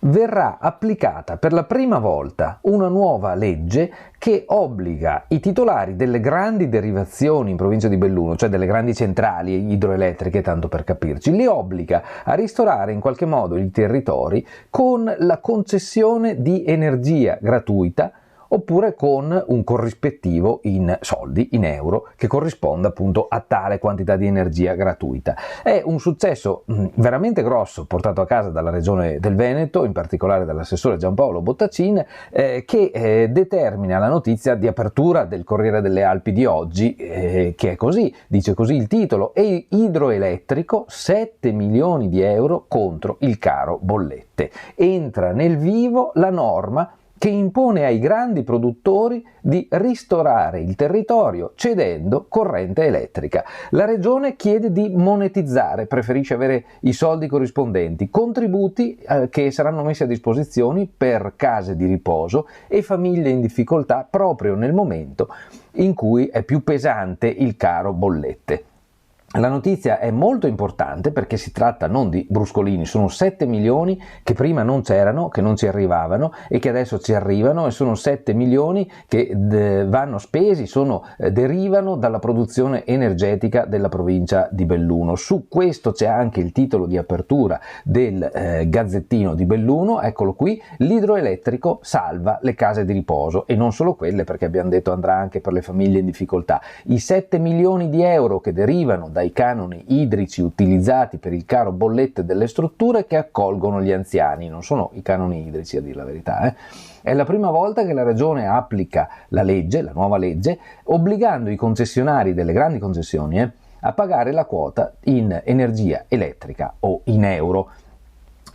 verrà applicata per la prima volta una nuova legge che obbliga i titolari delle grandi derivazioni in provincia di Belluno, cioè delle grandi centrali idroelettriche, tanto per capirci, li obbliga a ristorare in qualche modo i territori con la concessione di energia gratuita oppure con un corrispettivo in soldi, in euro, che corrisponda appunto a tale quantità di energia gratuita. È un successo veramente grosso portato a casa dalla regione del Veneto, in particolare dall'assessore Giampaolo Bottacin, che determina la notizia di apertura del Corriere delle Alpi di oggi, che è così, dice così il titolo: e idroelettrico 7 milioni di euro contro il caro bollette. Entra nel vivo la norma che impone ai grandi produttori di ristorare il territorio cedendo corrente elettrica. La regione chiede di monetizzare, preferisce avere i soldi corrispondenti, contributi che saranno messi a disposizione per case di riposo e famiglie in difficoltà proprio nel momento in cui è più pesante il caro bollette. La notizia è molto importante perché si tratta non di bruscolini, sono 7 milioni che prima non c'erano, che non ci arrivavano e che adesso ci arrivano, e sono 7 milioni che vanno spesi, derivano dalla produzione energetica della provincia di Belluno. Su questo c'è anche il titolo di apertura del Gazzettino di Belluno, eccolo qui: l'idroelettrico salva le case di riposo, e non solo quelle, perché abbiamo detto andrà anche per le famiglie in difficoltà. I 7 milioni di euro che derivano dai canoni idrici utilizzati per il caro bollette delle strutture che accolgono gli anziani, non sono i canoni idrici, a dire la verità. È la prima volta che la regione applica la legge, la nuova legge, obbligando i concessionari delle grandi concessioni a pagare la quota in energia elettrica o in euro.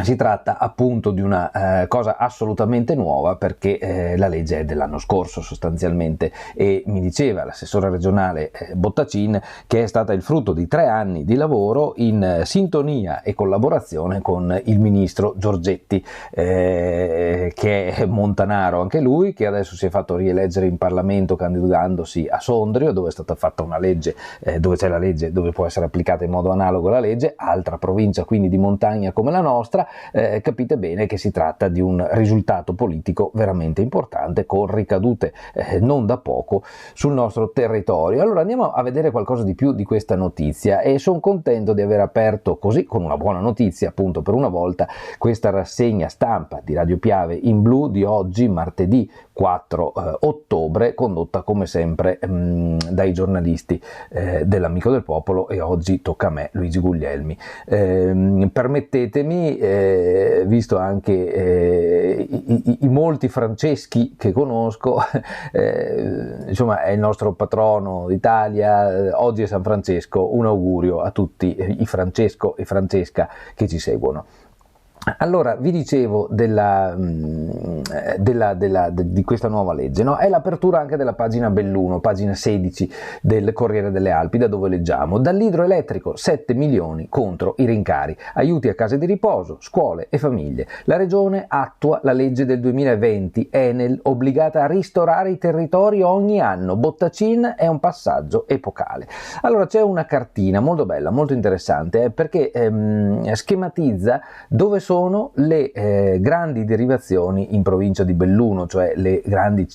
Si tratta appunto di una cosa assolutamente nuova, perché la legge è dell'anno scorso sostanzialmente, e mi diceva l'assessore regionale Bottacin che è stata il frutto di 3 anni di lavoro in sintonia e collaborazione con il ministro Giorgetti, che è montanaro anche lui, che adesso si è fatto rieleggere in Parlamento candidandosi a Sondrio, dove è stata fatta una legge, dove c'è la legge, dove può essere applicata in modo analogo la legge, altra provincia quindi di montagna come la nostra. Capite bene che si tratta di un risultato politico veramente importante, con ricadute non da poco sul nostro territorio. Allora andiamo a vedere qualcosa di più di questa notizia, e sono contento di aver aperto così, con una buona notizia appunto per una volta, questa rassegna stampa di Radio Piave in blu di oggi, martedì 4 ottobre, condotta come sempre dai giornalisti dell'Amico del Popolo, e oggi tocca a me, Luigi Guglielmi. Permettetemi, visto anche i molti Franceschi che conosco, insomma è il nostro patrono d'Italia, oggi è San Francesco, un augurio a tutti i Francesco e Francesca che ci seguono. Allora, vi dicevo di questa nuova legge, no? È l'apertura anche della pagina Belluno, pagina 16 del Corriere delle Alpi, da dove leggiamo: dall'idroelettrico 7 milioni contro i rincari, aiuti a case di riposo, scuole e famiglie. La regione attua la legge del 2020, Enel obbligata a ristorare i territori ogni anno. Bottacin è un passaggio epocale. Allora c'è una cartina molto bella, molto interessante, perché schematizza dove sono le grandi derivazioni in provincia di Belluno, cioè le grandi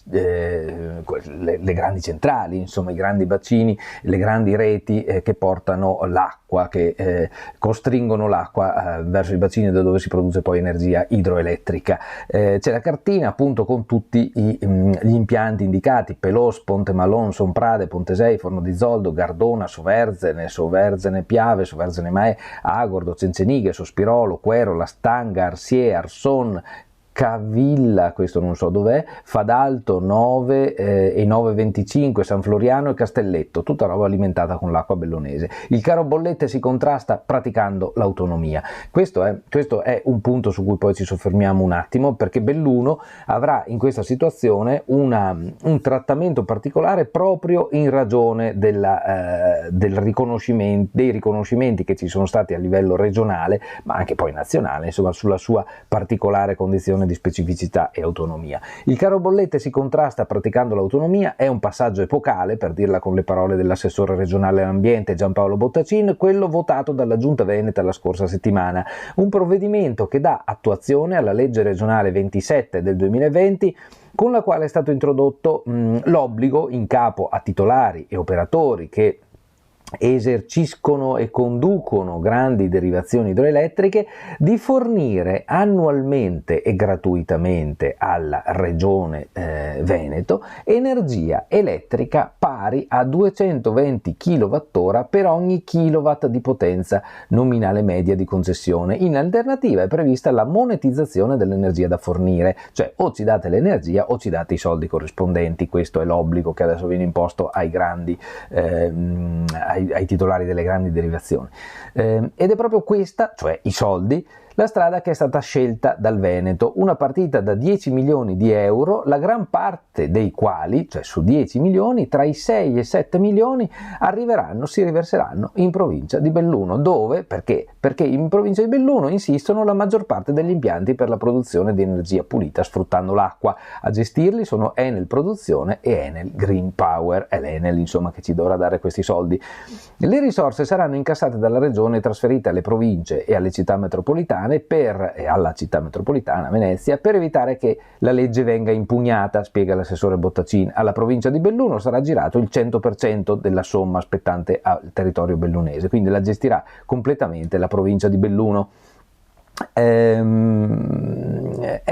centrali, insomma i grandi bacini, le grandi reti che portano l'acqua, che costringono l'acqua verso i bacini da dove si produce poi energia idroelettrica. C'è la cartina appunto con tutti gli impianti indicati: Pelos, Ponte Malon, Somprade, Pontesei, Forno di Zoldo, Gardona, Soverzene Piave, Soverzene Mae, Agordo, Cencenighe, Sospirolo, Quero, La Stanga, Arsie, Arson, Cavilla, questo non so dov'è, Fadalto, 9 e 925, San Floriano e Castelletto, tutta roba alimentata con l'acqua bellunese. Il caro bollette si contrasta praticando l'autonomia. Questo è un punto su cui poi ci soffermiamo un attimo, perché Belluno avrà in questa situazione un trattamento particolare proprio in ragione dei riconoscimenti che ci sono stati a livello regionale, ma anche poi nazionale, insomma, sulla sua particolare condizione di specificità e autonomia. Il caro bollette si contrasta praticando l'autonomia, è un passaggio epocale, per dirla con le parole dell'assessore regionale all'ambiente Giampaolo Bottacin, quello votato dalla Giunta Veneta la scorsa settimana, un provvedimento che dà attuazione alla legge regionale 27 del 2020, con la quale è stato introdotto l'obbligo in capo a titolari e operatori che eserciscono e conducono grandi derivazioni idroelettriche di fornire annualmente e gratuitamente alla regione Veneto energia elettrica pari a 220 kWh per ogni kilowatt di potenza nominale media di concessione. In alternativa è prevista la monetizzazione dell'energia da fornire, cioè o ci date l'energia o ci date i soldi corrispondenti. Questo è l'obbligo che adesso viene imposto ai grandi ai titolari delle grandi derivazioni, ed è proprio questa, cioè i soldi, la strada che è stata scelta dal Veneto, una partita da 10 milioni di euro, la gran parte dei quali, cioè su 10 milioni, tra i 6 e 7 milioni si riverseranno in provincia di Belluno. Dove? Perché? Perché in provincia di Belluno insistono la maggior parte degli impianti per la produzione di energia pulita sfruttando l'acqua. A gestirli sono Enel Produzione e Enel Green Power, è l'Enel insomma che ci dovrà dare questi soldi. Le risorse saranno incassate dalla regione e trasferite alle province e alle città metropolitane e alla città metropolitana Venezia per evitare che la legge venga impugnata, spiega l'assessore Bottacin. Alla provincia di Belluno sarà girato il 100% della somma spettante al territorio bellunese, quindi la gestirà completamente la provincia di Belluno. È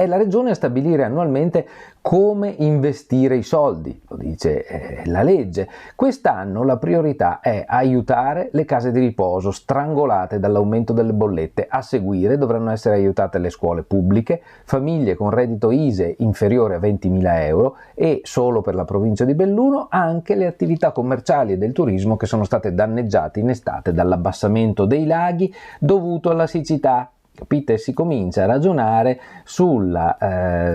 la regione a stabilire annualmente come investire i soldi, lo dice la legge. Quest'anno la priorità è aiutare le case di riposo strangolate dall'aumento delle bollette. A seguire dovranno essere aiutate le scuole pubbliche, famiglie con reddito ISEE inferiore a 20.000 euro e, solo per la provincia di Belluno, anche le attività commerciali e del turismo che sono state danneggiate in estate dall'abbassamento dei laghi dovuto alla siccità. Capite? Si comincia a ragionare sulla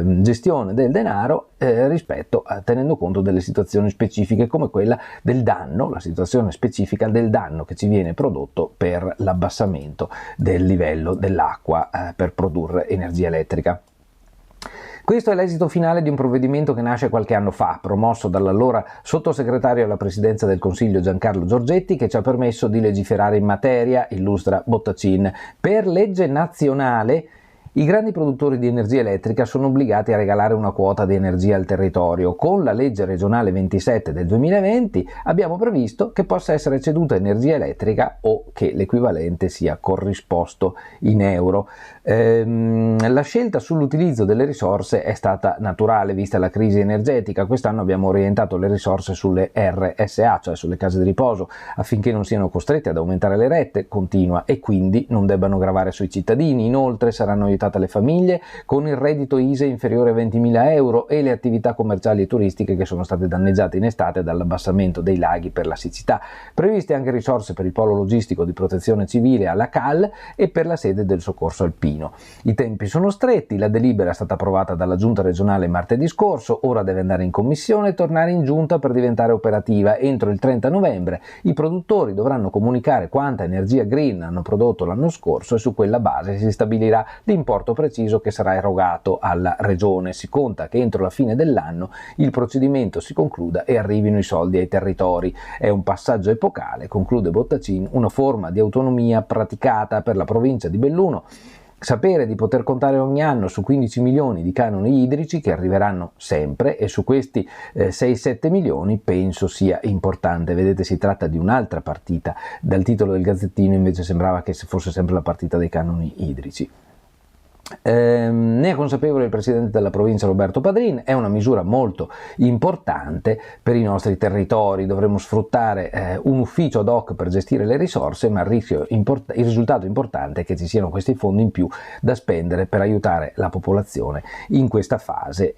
gestione del denaro tenendo conto delle situazioni specifiche come quella del danno, la situazione specifica del danno che ci viene prodotto per l'abbassamento del livello dell'acqua per produrre energia elettrica. Questo è l'esito finale di un provvedimento che nasce qualche anno fa, promosso dall'allora sottosegretario alla presidenza del Consiglio Giancarlo Giorgetti, che ci ha permesso di legiferare in materia, illustra Bottacin. Per legge nazionale i grandi produttori di energia elettrica sono obbligati a regalare una quota di energia al territorio. Con la legge regionale 27 del 2020 abbiamo previsto che possa essere ceduta energia elettrica o che l'equivalente sia corrisposto in euro. La scelta sull'utilizzo delle risorse è stata naturale vista la crisi energetica. Quest'anno abbiamo orientato le risorse sulle RSA, cioè sulle case di riposo, affinché non siano costrette ad aumentare le rette continua e quindi non debbano gravare sui cittadini. Inoltre saranno aiutate le famiglie con il reddito ISEE inferiore a 20.000 euro e le attività commerciali e turistiche che sono state danneggiate in estate dall'abbassamento dei laghi per la siccità. Previste anche risorse per il polo logistico di protezione civile alla CAL e per la sede del soccorso alpino. I tempi sono stretti, la delibera è stata approvata dalla giunta regionale martedì scorso, ora deve andare in commissione e tornare in giunta per diventare operativa. Entro il 30 novembre i produttori dovranno comunicare quanta energia green hanno prodotto l'anno scorso e su quella base si stabilirà l'importo preciso che sarà erogato alla regione. Si conta che entro la fine dell'anno il procedimento si concluda e arrivino i soldi ai territori. È un passaggio epocale, conclude Bottacin, una forma di autonomia praticata per la provincia di Belluno. Sapere di poter contare ogni anno su 15 milioni di canoni idrici che arriveranno sempre e su questi 6-7 milioni penso sia importante. Vedete, si tratta di un'altra partita. Dal titolo del Gazzettino invece sembrava che fosse sempre la partita dei canoni idrici. Ne è consapevole il presidente della provincia Roberto Padrin, è una misura molto importante per i nostri territori. Dovremmo sfruttare un ufficio ad hoc per gestire le risorse, ma il risultato importante è che ci siano questi fondi in più da spendere per aiutare la popolazione in questa fase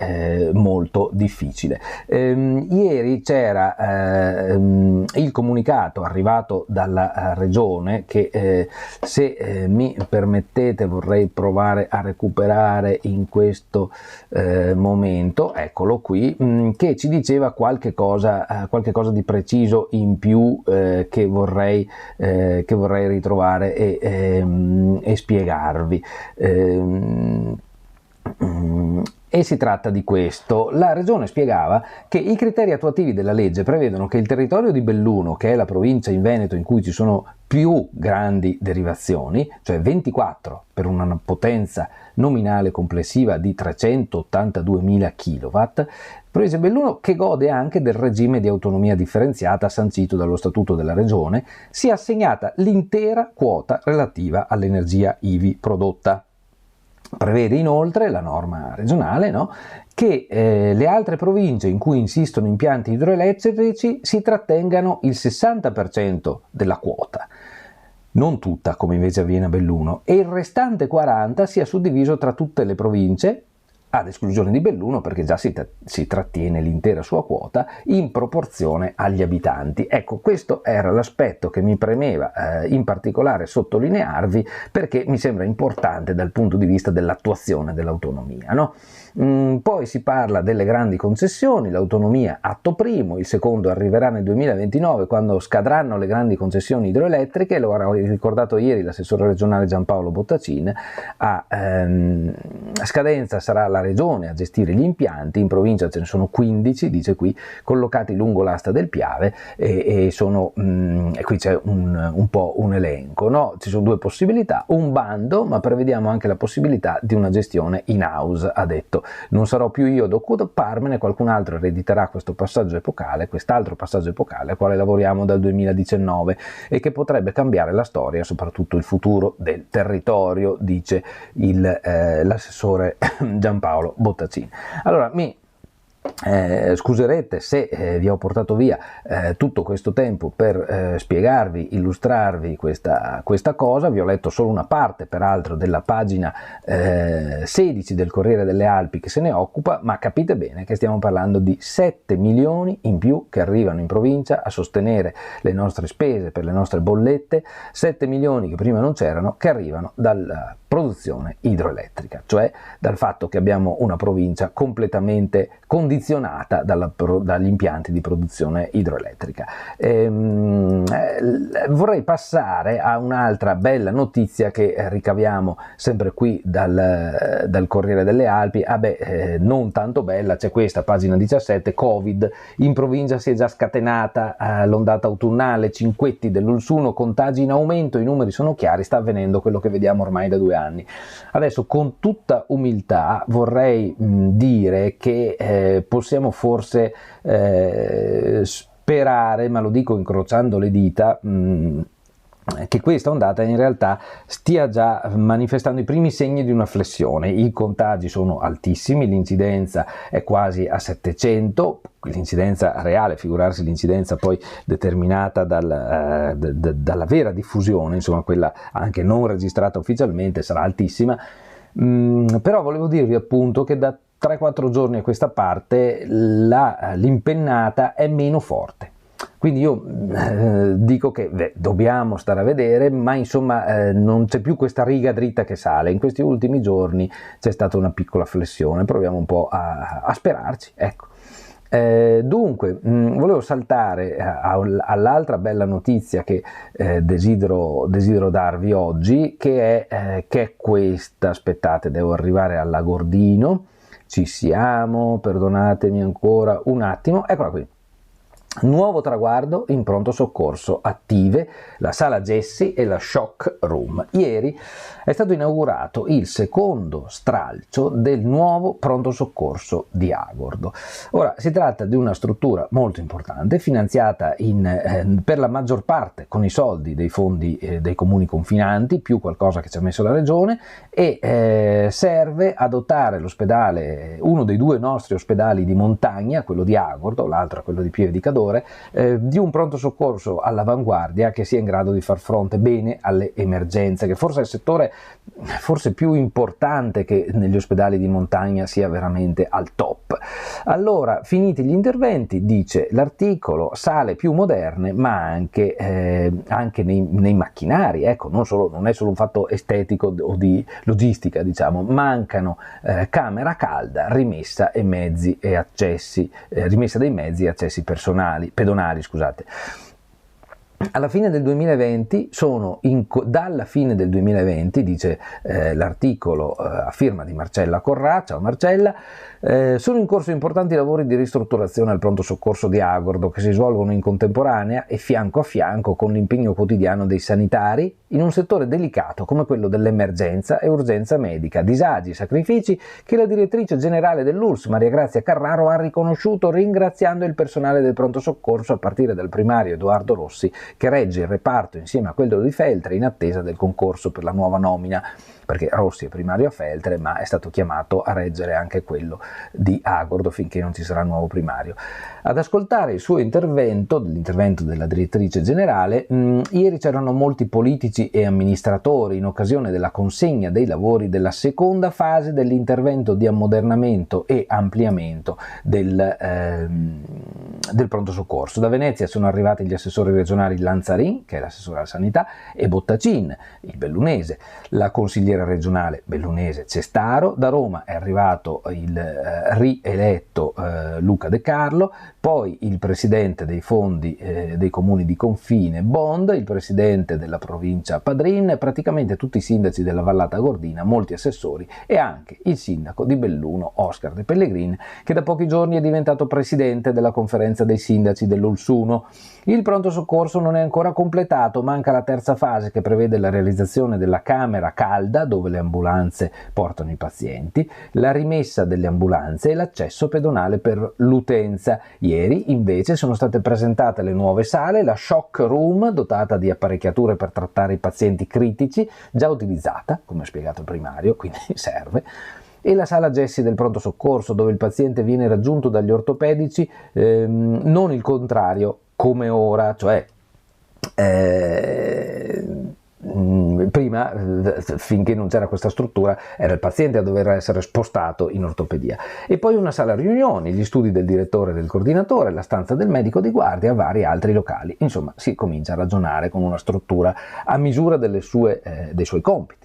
molto difficile. Ieri c'era il comunicato arrivato dalla regione che se mi permettete vorrei provare a recuperare in questo momento, eccolo qui, che ci diceva qualche cosa di preciso in più che vorrei ritrovare e spiegarvi. E si tratta di questo. La Regione spiegava che i criteri attuativi della legge prevedono che il territorio di Belluno, che è la provincia in Veneto in cui ci sono più grandi derivazioni, cioè 24 per una potenza nominale complessiva di 382.000 kW, provincia di Belluno, che gode anche del regime di autonomia differenziata sancito dallo Statuto della Regione, sia assegnata l'intera quota relativa all'energia ivi prodotta. Prevede inoltre la norma regionale, no, che le altre province in cui insistono impianti idroelettrici si trattengano il 60% della quota, non tutta come invece avviene a Belluno, e il restante 40% sia suddiviso tra tutte le province, ad esclusione di Belluno perché già si trattiene l'intera sua quota in proporzione agli abitanti. Ecco, questo era l'aspetto che mi premeva in particolare sottolinearvi, perché mi sembra importante dal punto di vista dell'attuazione dell'autonomia, no? Poi si parla delle grandi concessioni, l'autonomia atto primo, il secondo arriverà nel 2029 quando scadranno le grandi concessioni idroelettriche, lo ha ricordato ieri l'assessore regionale Giampaolo Bottacin, a scadenza sarà la regione a gestire gli impianti, in provincia ce ne sono 15, dice qui, collocati lungo l'asta del Piave e qui c'è un po' un elenco, no? Ci sono due possibilità, un bando, ma prevediamo anche la possibilità di una gestione in house, ha detto. Non sarò più io ad occuparmene, qualcun altro erediterà questo passaggio epocale, quest'altro passaggio epocale al quale lavoriamo dal 2019 e che potrebbe cambiare la storia e soprattutto il futuro del territorio, dice l'assessore Giampaolo Bottacin. Allora scuserete se vi ho portato via tutto questo tempo per spiegarvi, illustrarvi questa cosa. Vi ho letto solo una parte peraltro della pagina 16 del Corriere delle Alpi che se ne occupa, ma capite bene che stiamo parlando di 7 milioni in più che arrivano in provincia a sostenere le nostre spese per le nostre bollette, 7 milioni che prima non c'erano, che arrivano dalla produzione idroelettrica, cioè dal fatto che abbiamo una provincia completamente condizionata dagli impianti di produzione idroelettrica. Vorrei passare a un'altra bella notizia che ricaviamo sempre qui dal Corriere delle Alpi. Non tanto bella, c'è questa, pagina 17, Covid, in provincia si è già scatenata l'ondata autunnale, cinquetti dell'Ulsuno, contagi in aumento, i numeri sono chiari, sta avvenendo quello che vediamo ormai da 2 anni. Adesso con tutta umiltà vorrei dire che possiamo forse sperare, ma lo dico incrociando le dita, che questa ondata in realtà stia già manifestando i primi segni di una flessione. I contagi sono altissimi, l'incidenza è quasi a 700, l'incidenza reale, figurarsi l'incidenza poi determinata dalla vera diffusione, insomma quella anche non registrata ufficialmente sarà altissima, però volevo dirvi appunto che da 3-4 giorni a questa parte l'impennata è meno forte. Quindi io dico che dobbiamo stare a vedere, ma insomma non c'è più questa riga dritta che sale. In questi ultimi giorni c'è stata una piccola flessione, proviamo un po' a sperarci, ecco. Dunque, volevo saltare all'altra bella notizia che desidero darvi oggi, che è questa. Aspettate, devo arrivare all'Agordino, ci siamo, perdonatemi ancora un attimo, eccola qui. Nuovo traguardo in pronto soccorso, attive la sala Gessi e la shock room. Ieri è stato inaugurato il secondo stralcio del nuovo pronto soccorso di Agordo. Ora si tratta di una struttura molto importante, finanziata per la maggior parte con i soldi dei fondi dei comuni confinanti, più qualcosa che ci ha messo la regione, e serve a dotare l'ospedale, uno dei 2 nostri ospedali di montagna, quello di Agordo, l'altro è quello di Pieve di Cadore, di un pronto soccorso all'avanguardia che sia in grado di far fronte bene alle emergenze, che forse è il settore forse più importante che negli ospedali di montagna sia veramente al top. Allora, finiti gli interventi, dice l'articolo, sale più moderne, ma anche nei macchinari, ecco, non è solo un fatto estetico o di logistica, diciamo, mancano camera calda, rimessa dei mezzi e accessi pedonali, scusate. Alla fine del 2020 dalla fine del 2020, dice l'articolo a firma di Marcella Corrà, ciao Marcella, sono in corso importanti lavori di ristrutturazione al pronto soccorso di Agordo che si svolgono in contemporanea e fianco a fianco con l'impegno quotidiano dei sanitari in un settore delicato come quello dell'emergenza e urgenza medica, disagi e sacrifici che la direttrice generale dell'ULSS, Maria Grazia Carraro, ha riconosciuto ringraziando il personale del pronto soccorso a partire dal primario Edoardo Rossi che regge il reparto insieme a quello di Feltre in attesa del concorso per la nuova nomina, perché Rossi è primario a Feltre ma è stato chiamato a reggere anche quello di Agordo finché non ci sarà nuovo primario. Ad ascoltare il suo intervento, l'intervento della direttrice generale, ieri c'erano molti politici e amministratori in occasione della consegna dei lavori della seconda fase dell'intervento di ammodernamento e ampliamento del pronto soccorso. Da Venezia sono arrivati gli assessori regionali Lanzarin, che è l'assessore alla sanità, e Bottacin, il bellunese, la consigliera regionale bellunese Cestaro. Da Roma è arrivato il rieletto Luca De Carlo, poi il presidente dei fondi dei comuni di confine Bond, il presidente della provincia Padrin, praticamente tutti i sindaci della Vallata Gordina, molti assessori e anche il sindaco di Belluno Oscar De Pellegrin, che da pochi giorni è diventato presidente della conferenza dei sindaci dell'Ulsuno. Il pronto soccorso non è ancora completato, manca la terza fase che prevede la realizzazione della camera calda dove le ambulanze portano i pazienti, la rimessa delle ambulanze e l'accesso pedonale per l'utenza. Ieri invece sono state presentate le nuove sale, la shock room dotata di apparecchiature per trattare i pazienti critici, già utilizzata, come ha spiegato il primario, quindi serve, e la sala gessi del pronto soccorso dove il paziente viene raggiunto dagli ortopedici, non il contrario come ora, cioè prima, finché non c'era questa struttura, era il paziente a dover essere spostato in ortopedia. E poi una sala riunioni, gli studi del direttore e del coordinatore, la stanza del medico di guardia, vari altri locali. Insomma, si comincia a ragionare con una struttura a misura dei suoi compiti.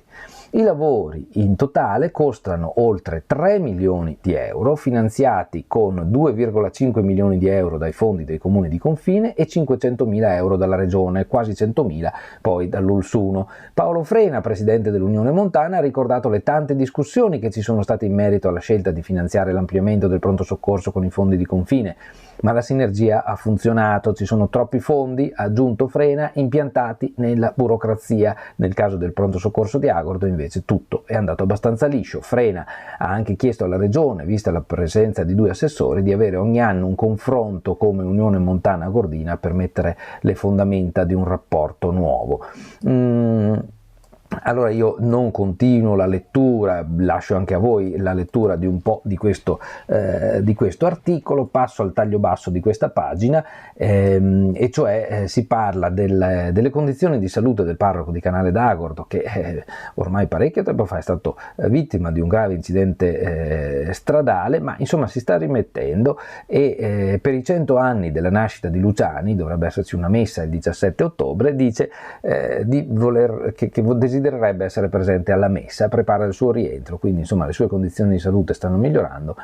I lavori in totale costano oltre 3 milioni di euro, finanziati con 2,5 milioni di euro dai fondi dei comuni di confine e 500.000 euro dalla regione, quasi 100.000 poi dall'Ulsuno. Paolo Frena, presidente dell'Unione Montana, ha ricordato le tante discussioni che ci sono state in merito alla scelta di finanziare l'ampliamento del pronto soccorso con i fondi di confine, ma la sinergia ha funzionato, ci sono troppi fondi, ha aggiunto Frena, impiantati nella burocrazia. Nel caso del pronto soccorso di Agordo invece tutto è andato abbastanza liscio. Frena ha anche chiesto alla regione, vista la presenza di 2 assessori, di avere ogni anno un confronto come Unione Montana Gordina per mettere le fondamenta di un rapporto nuovo. Allora io non continuo la lettura, lascio anche a voi la lettura di un po' di questo articolo, passo al taglio basso di questa pagina, e cioè si parla delle condizioni di salute del parroco di Canale d'Agordo, che ormai parecchio tempo fa è stato vittima di un grave incidente stradale, ma insomma si sta rimettendo, e per i 100 anni della nascita di Luciani, dovrebbe esserci una messa il 17 ottobre, dice che desidererebbe essere presente alla messa, prepara il suo rientro, quindi insomma le sue condizioni di salute stanno migliorando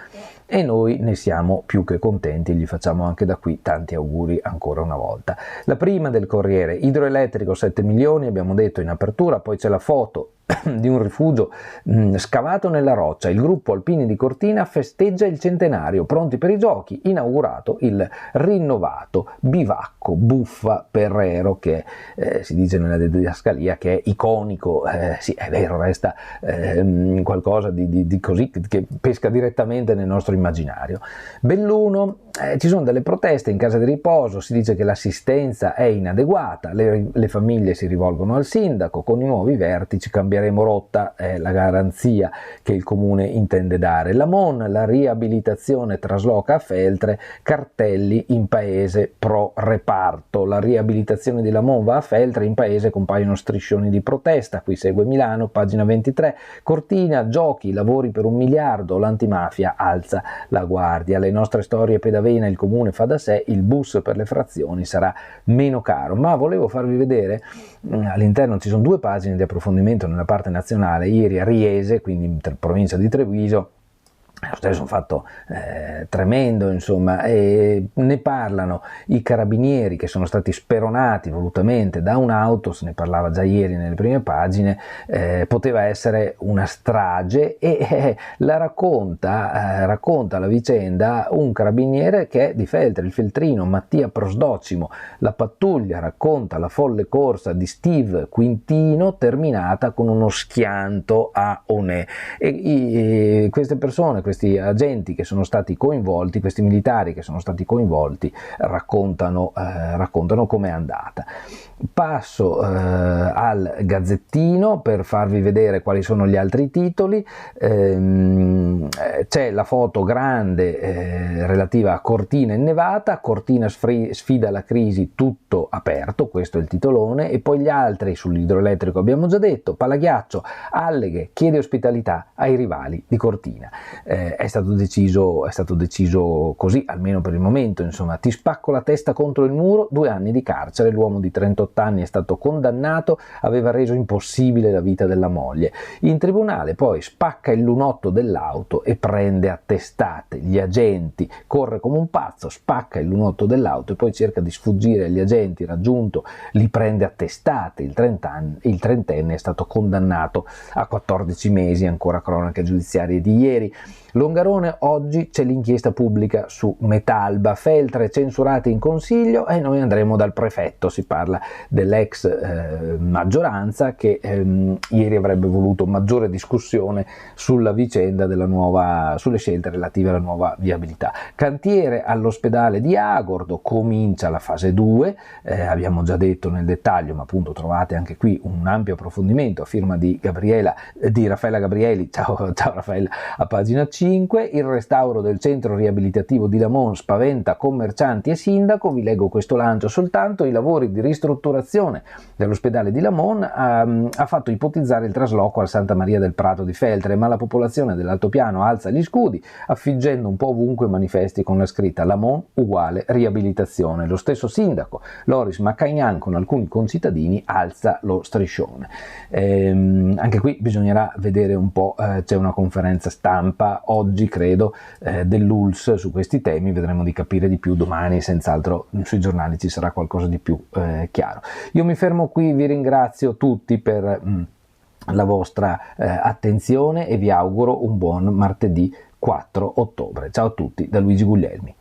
e noi ne siamo più che contenti, gli facciamo anche da qui tanti auguri ancora una volta. La prima del Corriere: idroelettrico 7 milioni, abbiamo detto in apertura, poi c'è la foto di un rifugio scavato nella roccia. Il gruppo Alpini di Cortina festeggia il centenario, pronti per i giochi, inaugurato il rinnovato bivacco Buffa Perrero, che si dice nella didascalia che è iconico, sì è vero, resta qualcosa di così che pesca direttamente nel nostro immaginario. Belluno, ci sono delle proteste in casa di riposo, si dice che l'assistenza è inadeguata, le famiglie si rivolgono al sindaco, con i nuovi vertici cambieremo rotta, è la garanzia che il comune intende dare. La Mon, la riabilitazione trasloca a Feltre, cartelli in paese pro reparto. La riabilitazione di Lamon va a Feltre, in paese compaiono striscioni di protesta, qui segue Milano, pagina 23, Cortina, giochi, lavori per 1 miliardo, l'antimafia alza la guardia. Le nostre storie pedagoghe, il comune fa da sé, il bus per le frazioni sarà meno caro. Ma volevo farvi vedere, all'interno ci sono 2 pagine di approfondimento nella parte nazionale. Ieri a Riese, quindi in provincia di Treviso, lo stesso un fatto tremendo, insomma, e ne parlano i carabinieri che sono stati speronati volutamente da un'auto, se ne parlava già ieri nelle prime pagine, poteva essere una strage, e la racconta la vicenda un carabiniere che è di Feltre, il feltrino Mattia Prosdocimo. La pattuglia racconta la folle corsa di Steve Quintino terminata con uno schianto a Onè, e queste persone, questi agenti che sono stati coinvolti, questi militari che sono stati coinvolti, raccontano com'è andata. Passo al Gazzettino per farvi vedere quali sono gli altri titoli. C'è la foto grande relativa a Cortina innevata, Cortina sfida la crisi, tutto aperto, questo è il titolone, e poi gli altri sull'idroelettrico abbiamo già detto, Palaghiaccio, Alleghe chiede ospitalità ai rivali di Cortina. È stato deciso così, almeno per il momento, insomma. Ti spacco la testa contro il muro, 2 anni di carcere, l'uomo di 38 anni è stato condannato, aveva reso impossibile la vita della moglie. In tribunale poi spacca il lunotto dell'auto e prende a testate gli agenti, corre come un pazzo, spacca il lunotto dell'auto e poi cerca di sfuggire agli agenti, raggiunto, li prende a testate. Il trentenne è stato condannato a 14 mesi, ancora cronache giudiziarie di ieri. Longarone, oggi c'è l'inchiesta pubblica su Metalba, Feltre censurati in consiglio e noi andremo dal prefetto. Si parla dell'ex maggioranza che ieri avrebbe voluto maggiore discussione sulla vicenda sulle scelte relative alla nuova viabilità. Cantiere all'ospedale di Agordo, comincia la fase 2, abbiamo già detto nel dettaglio, ma appunto trovate anche qui un ampio approfondimento a firma di Raffaella Gabrieli, ciao Raffaella, a pagina 5. Il restauro del centro riabilitativo di Lamon spaventa commercianti e sindaco. Vi leggo questo lancio soltanto: i lavori di ristrutturazione dell'ospedale di Lamon ha fatto ipotizzare il trasloco al Santa Maria del Prato di Feltre, ma la popolazione dell'altopiano alza gli scudi, affiggendo un po' ovunque manifesti con la scritta Lamon uguale riabilitazione. Lo stesso sindaco Loris Macagnan con alcuni concittadini alza lo striscione. Anche qui bisognerà vedere un po', c'è una conferenza stampa oggi credo dell'ULS su questi temi, vedremo di capire di più domani, senz'altro sui giornali ci sarà qualcosa di più chiaro. Io mi fermo qui, vi ringrazio tutti per la vostra attenzione e vi auguro un buon martedì 4 ottobre. Ciao a tutti da Luigi Guglielmi.